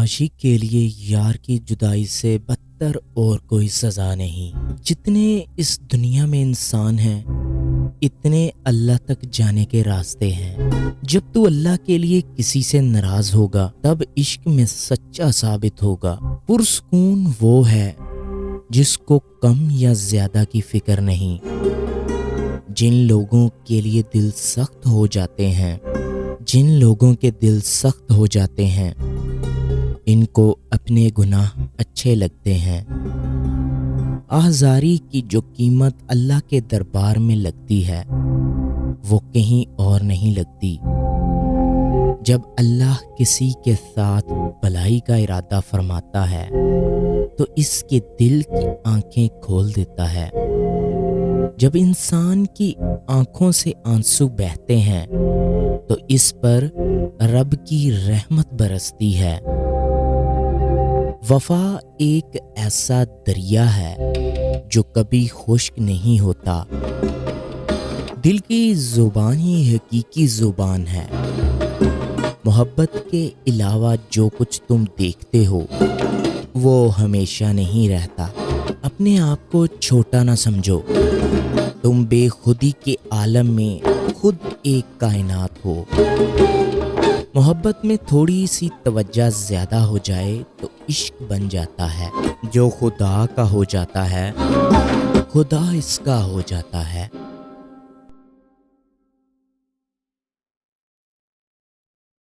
عاشق کے لیے یار کی جدائی سے بدتر اور کوئی سزا نہیں۔ جتنے اس دنیا میں انسان ہیں اتنے اللہ تک جانے کے راستے ہیں۔ جب تو اللہ کے لیے کسی سے ناراض ہوگا تب عشق میں سچا ثابت ہوگا۔ پرسکون وہ ہے جس کو کم یا زیادہ کی فکر نہیں۔ جن لوگوں کے لیے دل سخت ہو جاتے ہیں ان کو اپنے گناہ اچھے لگتے ہیں۔ آزاری کی جو قیمت اللہ کے دربار میں لگتی ہے وہ کہیں اور نہیں لگتی۔ جب اللہ کسی کے ساتھ بھلائی کا ارادہ فرماتا ہے تو اس کے دل کی آنکھیں کھول دیتا ہے۔ جب انسان کی آنکھوں سے آنسو بہتے ہیں تو اس پر رب کی رحمت برستی ہے۔ وفا ایک ایسا دریا ہے جو کبھی خشک نہیں ہوتا۔ دل کی زبان ہی حقیقی زبان ہے۔ محبت کے علاوہ جو کچھ تم دیکھتے ہو وہ ہمیشہ نہیں رہتا۔ اپنے آپ کو چھوٹا نہ سمجھو، تم بے خودی کے عالم میں خود ایک کائنات ہو۔ محبت میں تھوڑی سی توجہ زیادہ ہو جائے تو عشق بن جاتا ہے۔ جو خدا کا ہو جاتا ہے خدا اس کا ہو جاتا ہے۔